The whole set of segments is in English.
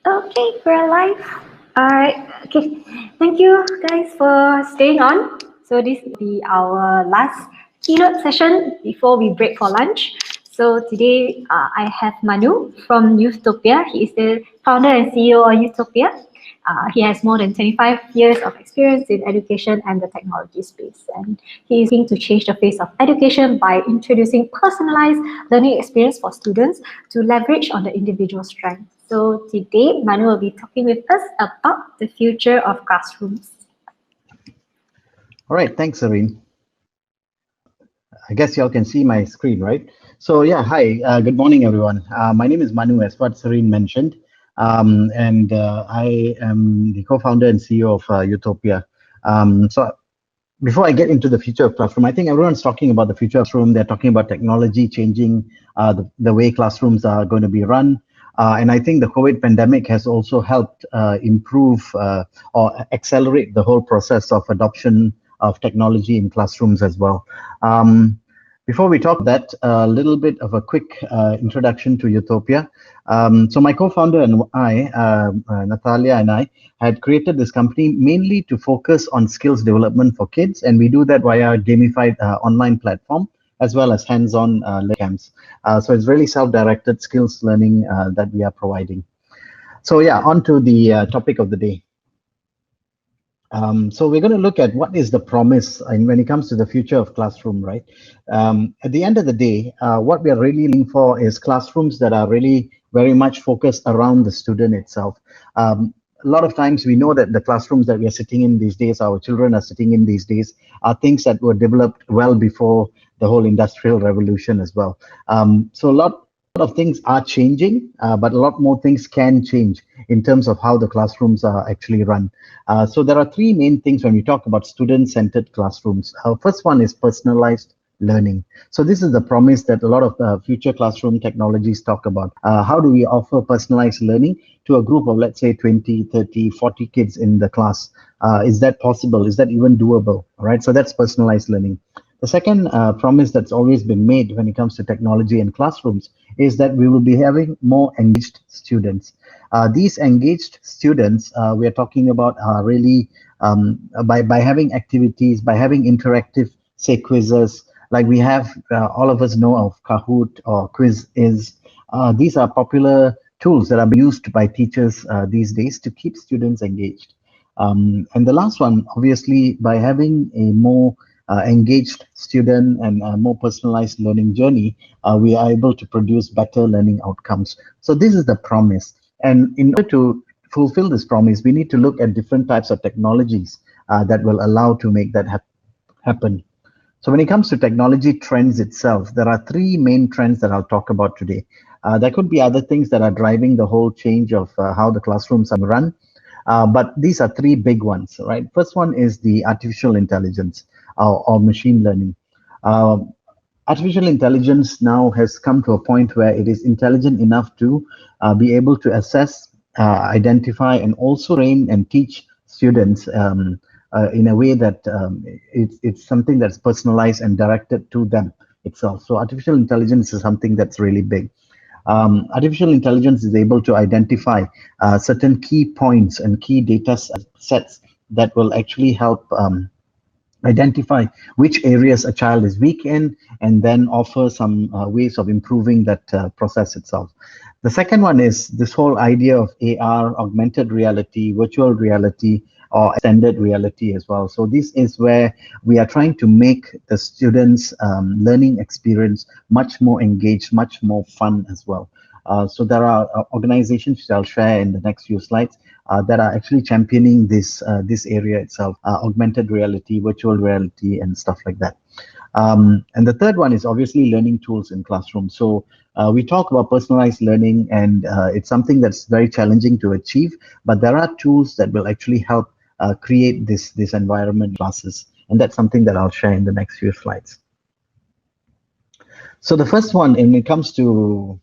Okay, we're live. Alright, okay. Thank you guys for staying on. So this will be our last keynote session before we break for lunch. So today I have Manu from Youthtopia. He is the founder and CEO of Youthtopia. He has more than 25 years of experience in education and the technology space. And he is looking to change the face of education by introducing personalized learning experience for students to leverage on the individual strengths. So today, Manu will be talking with us about the future of classrooms. All right, thanks, Serene. I guess y'all can see my screen, right? So yeah, hi, good morning, everyone. My name is Manu, as what Serene mentioned, and I am the co-founder and CEO of Youthtopia. So before I get into the future of classroom, I think everyone's talking about the future of classroom. They're talking about technology changing the way classrooms are going to be run. And I think the COVID pandemic has also helped improve or accelerate the whole process of adoption of technology in classrooms as well. Before we talk that, a little bit of a quick introduction to Youthtopia. So my co-founder and I, Natalia and I, had created this company mainly to focus on skills development for kids, and we do that via a gamified online platform as well as hands-on learning camps. So it's really self-directed skills learning that we are providing. So yeah, on to the topic of the day. So we're going to look at what is the promise when it comes to the future of classroom, right? At the end of the day, what we are really looking for is classrooms that are really very much focused around the student itself. A lot of times we know that the classrooms that we are sitting in these days, our children are sitting in these days, are things that were developed well before the whole industrial revolution as well. So a lot of things are changing, but a lot more things can change in terms of how the classrooms are actually run. So there are three main things when we talk about student-centered classrooms. First one is personalized learning. So this is the promise that a lot of future classroom technologies talk about. How do we offer personalized learning to a group of, let's say, 20, 30, 40 kids in the class? Is that possible? Is that even doable? All right, so that's personalized learning. The second promise that's always been made when it comes to technology in classrooms is that we will be having more engaged students. These engaged students we are talking about are really by having activities, by having interactive, say, quizzes, like we have, all of us know of Kahoot or Quiz. These are popular tools that are used by teachers these days to keep students engaged. And the last one, obviously, by having a more engaged student and a more personalized learning journey, we are able to produce better learning outcomes. So this is the promise. And in order to fulfill this promise, we need to look at different types of technologies that will allow to make that happen. So when it comes to technology trends itself, there are three main trends that I'll talk about today. There could be other things that are driving the whole change of how the classrooms are run, but these are three big ones, right? First one is the artificial intelligence or machine learning. Artificial intelligence now has come to a point where it is intelligent enough to be able to assess, identify, and also train and teach students in a way that it's something that's personalized and directed to them itself. So artificial intelligence is something that's really big. Artificial intelligence is able to identify certain key points and key data sets that will actually help identify which areas a child is weak in, and then offer some ways of improving that process itself. The second one is this whole idea of AR, augmented reality, virtual reality, or extended reality as well. So this is where we are trying to make the students' learning experience much more engaged, much more fun as well. So there are organizations which I'll share in the next few slides that are actually championing this area itself, augmented reality, virtual reality, and stuff like that. And the third one is obviously learning tools in classrooms. So we talk about personalized learning, and it's something that's very challenging to achieve, but there are tools that will actually help create this environment classes, and that's something that I'll share in the next few slides. So the first one, when it comes to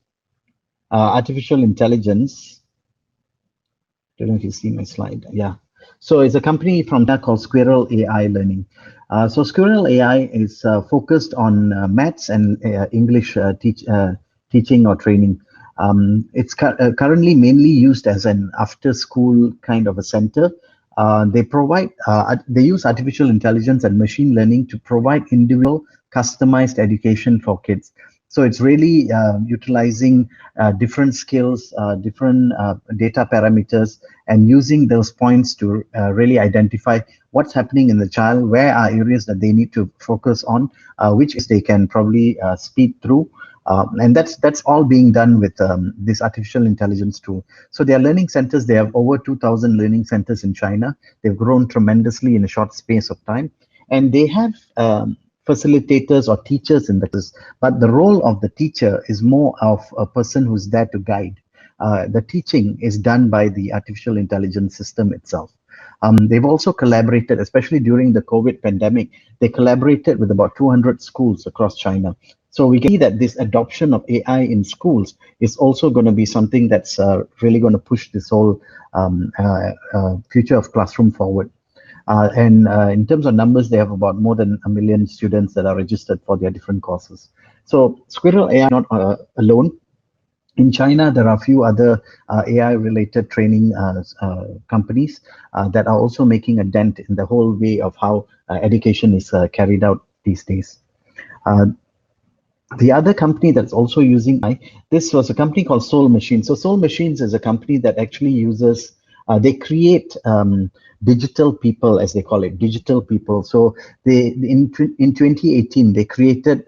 artificial intelligence, I don't know if you see my slide. Yeah. So it's a company from there called Squirrel AI Learning. So Squirrel AI is focused on maths and English teaching or training. It's currently mainly used as an after-school kind of a center. They use artificial intelligence and machine learning to provide individual customized education for kids. So it's really utilizing different skills, different data parameters, and using those points to really identify what's happening in the child, where are areas that they need to focus on, which is they can probably speed through. And that's all being done with this artificial intelligence tool. So their learning centers, they have over 2,000 learning centers in China. They've grown tremendously in a short space of time. And they have facilitators or teachers in the class, but the role of the teacher is more of a person who's there to guide. The teaching is done by the artificial intelligence system itself. They've also collaborated, especially during the COVID pandemic, they collaborated with about 200 schools across China. So we can see that this adoption of AI in schools is also going to be something that's really going to push this whole future of classroom forward. In terms of numbers, they have about more than 1 million students that are registered for their different courses. So Squirrel AI not alone. In China, there are a few other AI-related training companies that are also making a dent in the whole way of how education is carried out these days. The other company that's also using AI, this was a company called Soul Machines. So Soul Machines is a company that actually uses, they create digital people, as they call it, digital people. So in 2018, they created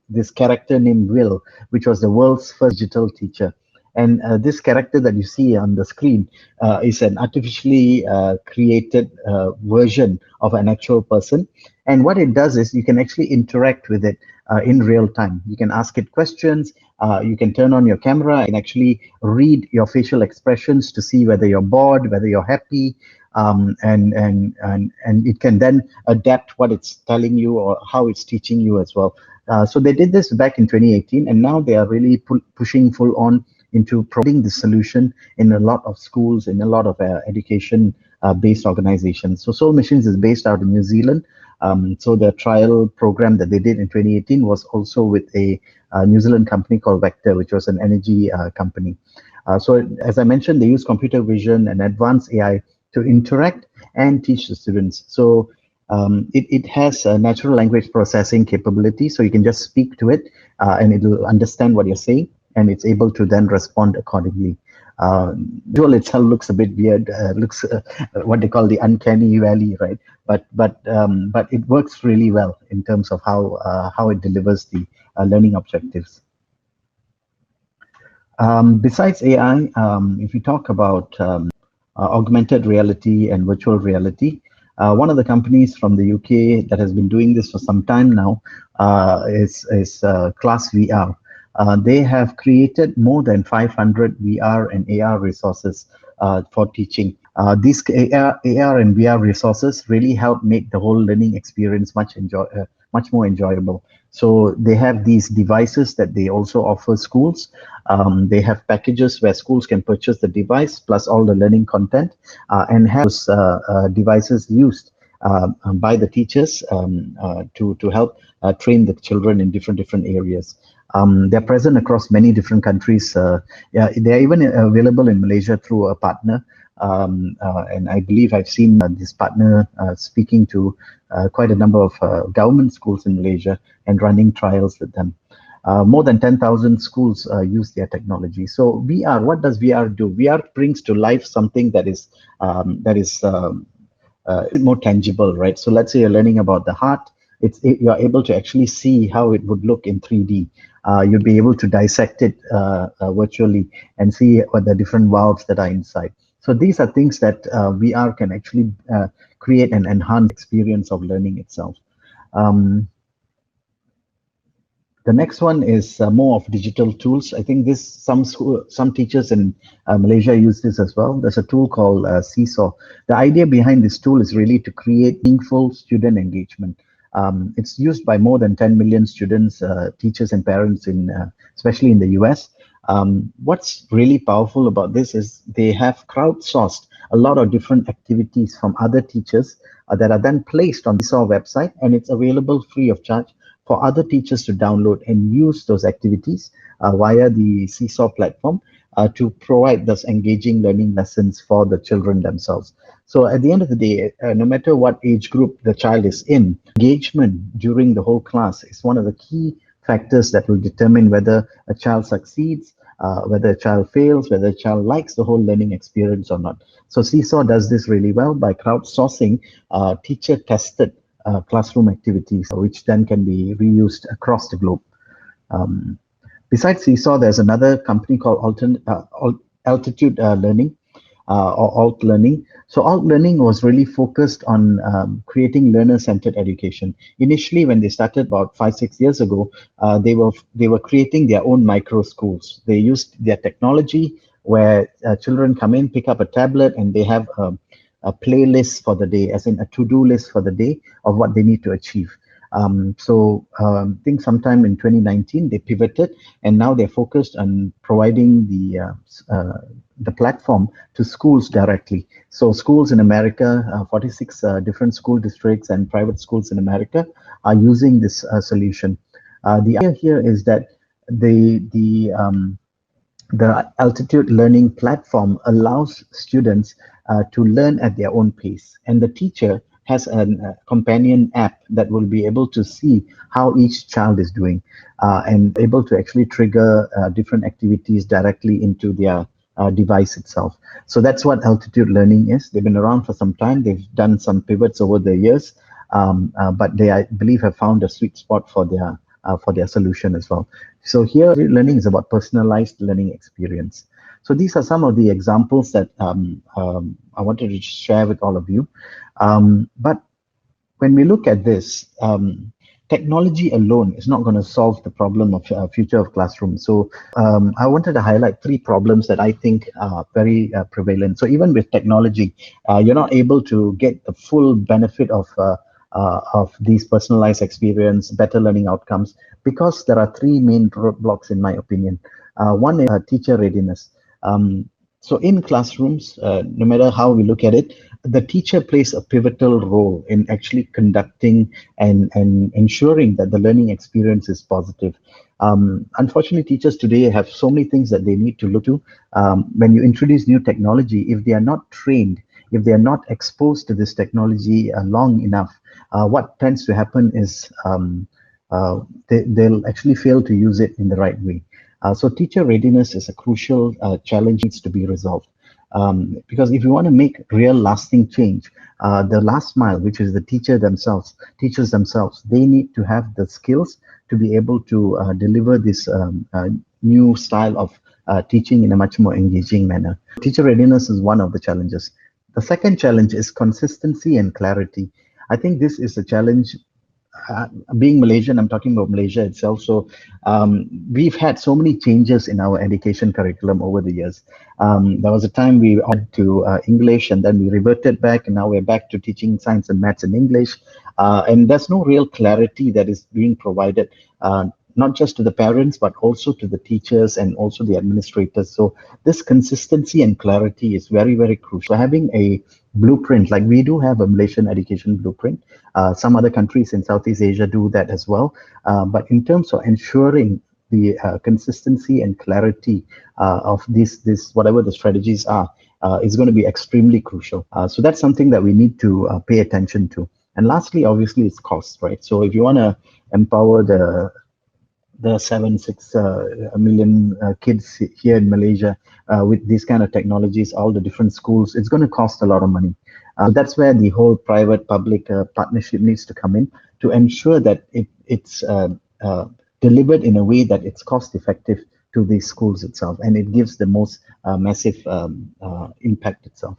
this character named Will, which was the world's first digital teacher. And this character that you see on the screen is an artificially created version of an actual person. And what it does is you can actually interact with it in real time. You can ask it questions, you can turn on your camera and actually read your facial expressions to see whether you're bored, whether you're happy, and it can then adapt what it's telling you or how it's teaching you as well. So they did this back in 2018, and now they are really pushing full on into providing the solution in a lot of schools, in a lot of education-based organizations. So Soul Machines is based out in New Zealand. So the trial program that they did in 2018 was also with a New Zealand company called Vector, which was an energy company. So as I mentioned, they use computer vision and advanced AI to interact and teach the students. So it has a natural language processing capability, so you can just speak to it and it will understand what you're saying, and it's able to then respond accordingly. Visual itself looks a bit weird, looks what they call the uncanny valley, right? But it works really well in terms of how it delivers the learning objectives. Besides AI, if we talk about augmented reality and virtual reality, one of the companies from the UK that has been doing this for some time now is Class VR. They have created more than 500 VR and AR resources for teaching. These AR and VR resources really help make the whole learning experience much more enjoyable. So they have these devices that they also offer schools. They have packages where schools can purchase the device plus all the learning content and have those devices used by the teachers to help train the children in different areas. They're present across many different countries. They're even available in Malaysia through a partner. And I believe I've seen this partner speaking to quite a number of government schools in Malaysia and running trials with them. More than 10,000 schools use their technology. So VR, what does VR do? VR brings to life something that is more tangible, right? So let's say you're learning about the heart. You're able to actually see how it would look in 3D. You'll be able to dissect it virtually and see what the different valves that are inside. So these are things that VR can actually create an enhanced experience of learning itself. The next one is more of digital tools. I think some teachers in Malaysia use this as well. There's a tool called Seesaw. The idea behind this tool is really to create meaningful student engagement. It's used by more than 10 million students, teachers and parents, especially in the US. What's really powerful about this is they have crowdsourced a lot of different activities from other teachers that are then placed on the Seesaw website, and it's available free of charge for other teachers to download and use those activities via the Seesaw platform to provide those engaging learning lessons for the children themselves. So at the end of the day, no matter what age group the child is in, engagement during the whole class is one of the key factors that will determine whether a child succeeds, whether a child fails, whether a child likes the whole learning experience or not. So Seesaw does this really well by crowdsourcing teacher-tested classroom activities, which then can be reused across the globe. Besides Seesaw, there's another company called Altitude Learning, or Alt Learning. So Alt Learning was really focused on creating learner-centered education. Initially, when they started about 5-6 years ago, they were creating their own micro schools. They used their technology where children come in, pick up a tablet, and they have a playlist for the day, as in a to-do list for the day of what they need to achieve. I think sometime in 2019 they pivoted, and now they're focused on providing the platform to schools directly. So schools in America, 46 different school districts and private schools in America are using this solution. The idea here is that the Altitude Learning platform allows students to learn at their own pace, and the teacher has a companion app that will be able to see how each child is doing and able to actually trigger different activities directly into their device itself. So that's what Altitude Learning is. They've been around for some time. They've done some pivots over the years, but they, I believe, have found a sweet spot for their solution as well. So here, learning is about personalized learning experience. So these are some of the examples that I wanted to share with all of you. But when we look at this, technology alone is not going to solve the problem of future of classrooms. So I wanted to highlight 3 problems that I think are very prevalent. So even with technology, you're not able to get the full benefit of these personalized experience, better learning outcomes, because there are 3 main roadblocks in my opinion. One is teacher readiness. So in classrooms, no matter how we look at it, the teacher plays a pivotal role in actually conducting and ensuring that the learning experience is positive. Unfortunately, teachers today have so many things that they need to look to. When you introduce new technology, if they are not trained, if they are not exposed to this technology long enough, what tends to happen is they'll actually fail to use it in the right way. So teacher readiness is a crucial challenge, needs to be resolved. Because if you want to make real lasting change, the last mile, which is the teachers themselves, they need to have the skills to be able to deliver this new style of teaching in a much more engaging manner. Teacher readiness is one of the challenges. The second challenge is consistency and clarity. I think this is a challenge. Being Malaysian, I'm talking about Malaysia itself. So we've had so many changes in our education curriculum over the years. There was a time we went to English, and then we reverted back, and now we're back to teaching science and maths in English. And there's no real clarity that is being provided, not just to the parents, but also to the teachers and also the administrators. So this consistency and clarity is very, very crucial. Having a blueprint, like we do have a Malaysian education blueprint. Some other countries in Southeast Asia do that as well. But in terms of ensuring the consistency and clarity of this whatever the strategies are, is going to be extremely crucial. So that's something that we need to pay attention to. And lastly, obviously, it's cost, right? So if you want to empower the 7-6 million kids here in Malaysia with these kind of technologies, all the different schools, it's going to cost a lot of money. That's where the whole private-public partnership needs to come in to ensure that it's delivered in a way that it's cost-effective to the schools itself, and it gives the most massive impact itself.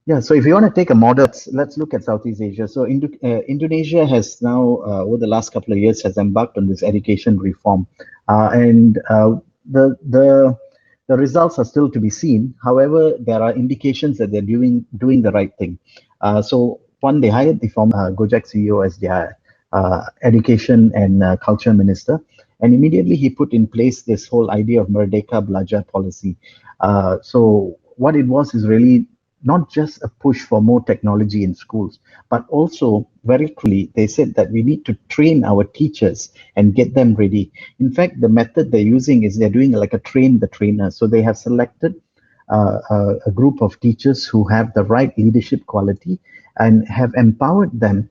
Yeah, so if you want to take a model, let's look at Southeast Asia. So Indonesia has now, over the last couple of years, has embarked on this education reform, and the results are still to be seen. However, there are indications that they're doing the right thing. So one, they hired the former Gojek CEO as their education and culture minister, and immediately he put in place this whole idea of Merdeka Belajar policy. So what it was is really not just a push for more technology in schools, but also very clearly they said that we need to train our teachers and get them ready. In fact, the method they're using is they're doing like a train the trainer. So they have selected a group of teachers who have the right leadership quality and have empowered them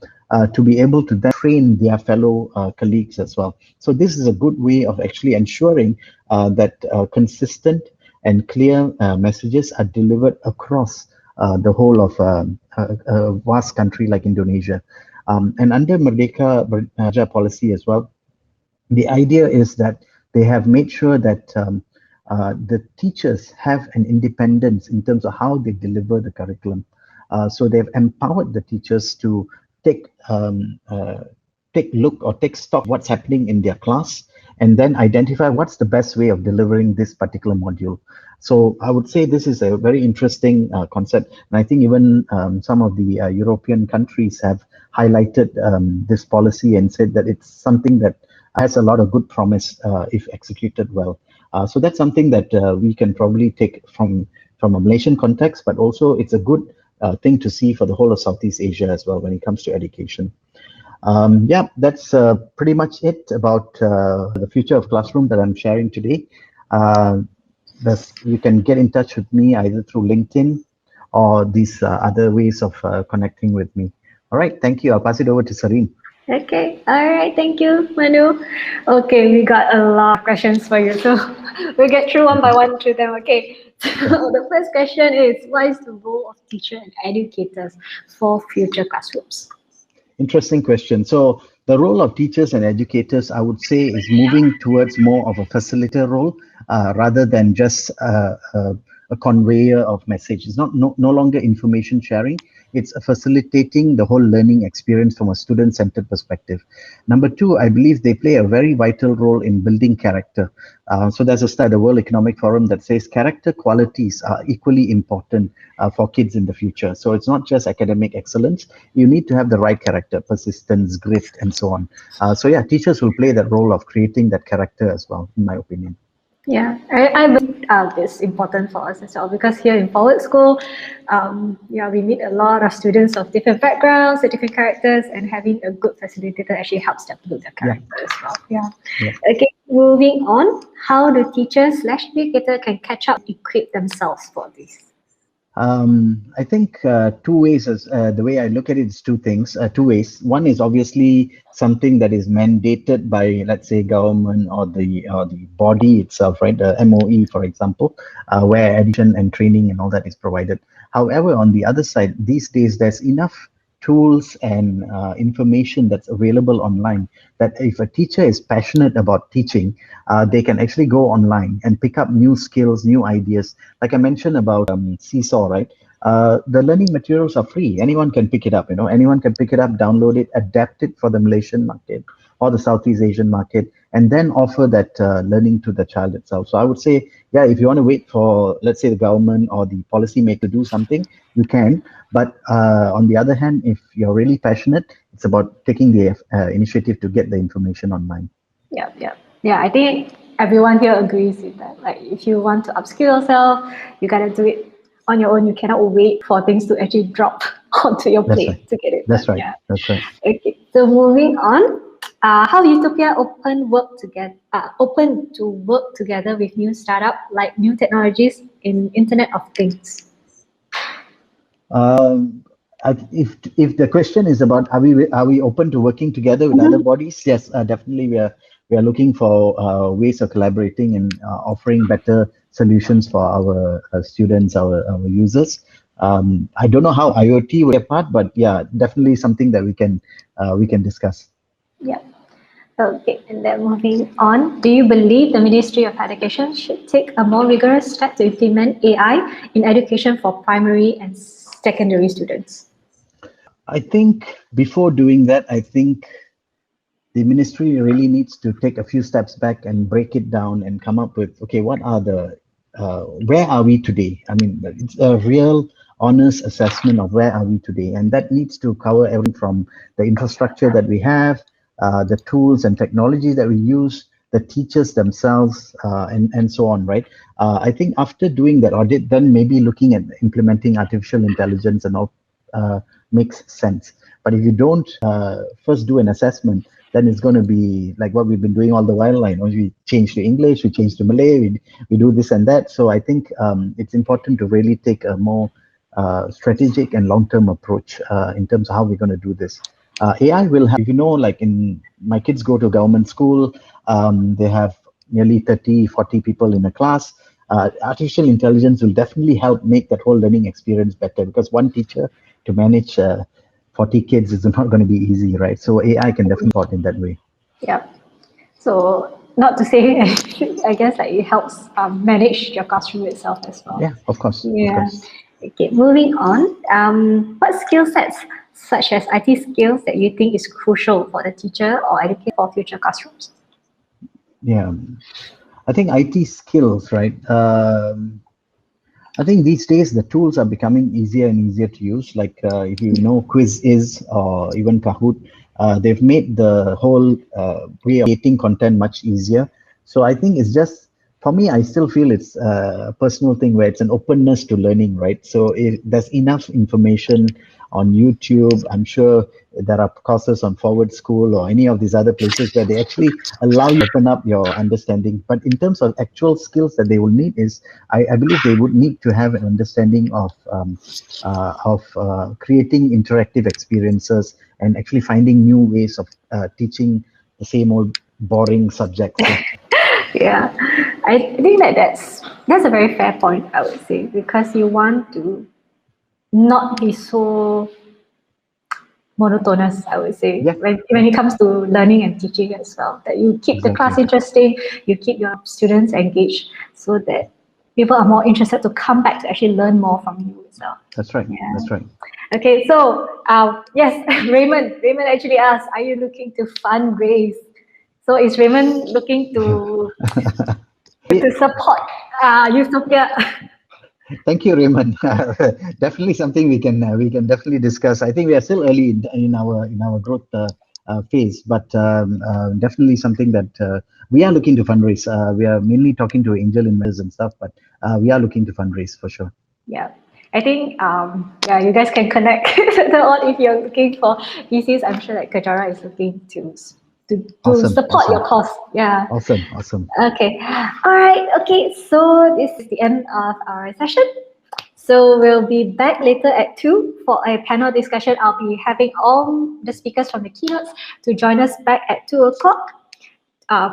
to be able to then train their fellow colleagues as well. So this is a good way of actually ensuring that consistent and clear messages are delivered across the whole of a vast country like Indonesia. And under Merdeka Belajar policy as well, the idea is that they have made sure that the teachers have an independence in terms of how they deliver the curriculum. So they've empowered the teachers to take look or take stock what's happening in their class and then identify what's the best way of delivering this particular module. So I would say this is a very interesting concept, and I think even some of the European countries have highlighted this policy and said that it's something that has a lot of good promise if executed well. So that's something that we can probably take from a Malaysian context, but also it's a good thing to see for the whole of Southeast Asia as well when it comes to education. Yeah, that's pretty much it about the future of classroom that I'm sharing today. You can get in touch with me either through LinkedIn or these other ways of connecting with me. All right, thank you. I'll pass it over to Sareen. Okay, all right, thank you, Manu. Okay, we got a lot of questions for you, so we'll get through one by one through them. Okay, so the first question is, what is the role of teacher and educators for future classrooms? Interesting question. So the role of teachers and educators, I would say, is moving towards more of a facilitator role rather than just a conveyor of message. It's not no longer information sharing. It's facilitating the whole learning experience from a student-centered perspective. Number two, I believe they play a very vital role in building character. So there's a study, the World Economic Forum, that says character qualities are equally important for kids in the future. So it's not just academic excellence. You need to have the right character, persistence, grit, and so on. So yeah, teachers will play that role of creating that character as well, in my opinion. Yeah, I believe it's important for us as well, because here in Forward School, yeah, we meet a lot of students of different backgrounds, different characters, and having a good facilitator actually helps them build their character as well. Yeah. Okay, moving on, how do teachers/educator can catch up, equip themselves for this? I think two ways. The way I look at it is two things, two ways. One is obviously something that is mandated by, let's say, government or the body itself, right? The MOE, for example, where education and training and all that is provided. However, on the other side, these days there's enough tools and information that's available online that if a teacher is passionate about teaching, they can actually go online and pick up new skills, new ideas. Like I mentioned about Seesaw, right? The learning materials are free. Anyone can pick it up, anyone can pick it up, download it, adapt it for the Malaysian market or the Southeast Asian market, and then offer that learning to the child itself. So I would say, yeah, if you want to wait for, let's say, the government or the policymaker to do something, you can. But on the other hand, if you're really passionate, it's about taking the initiative to get the information online. Yeah. I think everyone here agrees with that. Like, if you want to upskill yourself, you gotta do it on your own. You cannot wait for things to actually drop onto your plate to get it done. That's right. Yeah. That's right. Okay, so moving on. How Utopia open to work together with new startup like new technologies in Internet of Things? If the question is about are we open to working together with other bodies, yes, definitely we are looking for ways of collaborating and offering better solutions for our students, our users. I don't know how IoT will be a part, but yeah, definitely something that we can discuss. Yeah. Okay, and then moving on, do you believe the Ministry of Education should take a more rigorous step to implement AI in education for primary and secondary students? I think before doing that, I think the ministry really needs to take a few steps back and break it down and come up with, okay, what are the, where are we today? I mean, it's a real honest assessment of where are we today. And that needs to cover everything from the infrastructure that we have, the tools and technology that we use, the teachers themselves, and so on, right? I think after doing that audit, then maybe looking at implementing artificial intelligence and all makes sense. But if you don't first do an assessment, then it's going to be like what we've been doing all the while. Like, we change to English, we change to Malay, we do this and that. So I think it's important to really take a more strategic and long-term approach in terms of how we're going to do this. AI will have, like in my kids go to government school, they have nearly 30, 40 people in a class. Artificial intelligence will definitely help make that whole learning experience better, because one teacher to manage 40 kids is not going to be easy, right? So AI can definitely support in that way. Yeah. So not to say, I guess like it helps manage your classroom itself as well. Yeah, of course. Yeah. Of course. Okay, moving on. What skill sets, such as IT skills, that you think is crucial for the teacher or educator for future classrooms? Yeah, I think IT skills, right? I think these days the tools are becoming easier and easier to use. Like if you know Quiz or even Kahoot, they've made the whole way of creating content much easier. So I think it's just, for me, I still feel it's a personal thing where it's an openness to learning, right? So if there's enough information on YouTube, I'm sure there are courses on Forward School or any of these other places where they actually allow you to open up your understanding. But in terms of actual skills that they will need is, I believe they would need to have an understanding of creating interactive experiences and actually finding new ways of teaching the same old boring subjects. Yeah, I think that's a very fair point, I would say, because you want to not be so monotonous, I would say, Yeah. when it comes to learning and teaching as well. That you keep the class interesting, you keep your students engaged, so that people are more interested to come back to actually learn more from you as well. That's right. Yeah. That's right. Okay, so yes, Raymond actually asked, are you looking to fundraise? So is Raymond looking to support Utopia? Thank you, Raymond. Definitely something we can definitely discuss. I think we are still early in our growth phase, but definitely something that we are looking to fundraise. We are mainly talking to angel investors and stuff, but we are looking to fundraise for sure. Yeah, I think yeah, you guys can connect later on if you're looking for VCs. I'm sure that Kajara is looking to Awesome, support your cause. Yeah. Awesome. Okay. All right. Okay. So this is the end of our session. So we'll be back later at 2 for a panel discussion. I'll be having all the speakers from the keynotes to join us back at 2 o'clock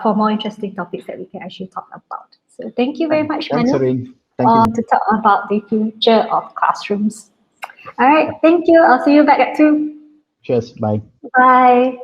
for more interesting topics that we can actually talk about. So thank you very much, Thanks, Manu, Irene. Thank you. to talk about the future of classrooms. All right. Thank you. I'll see you back at 2. Cheers. Bye. Bye.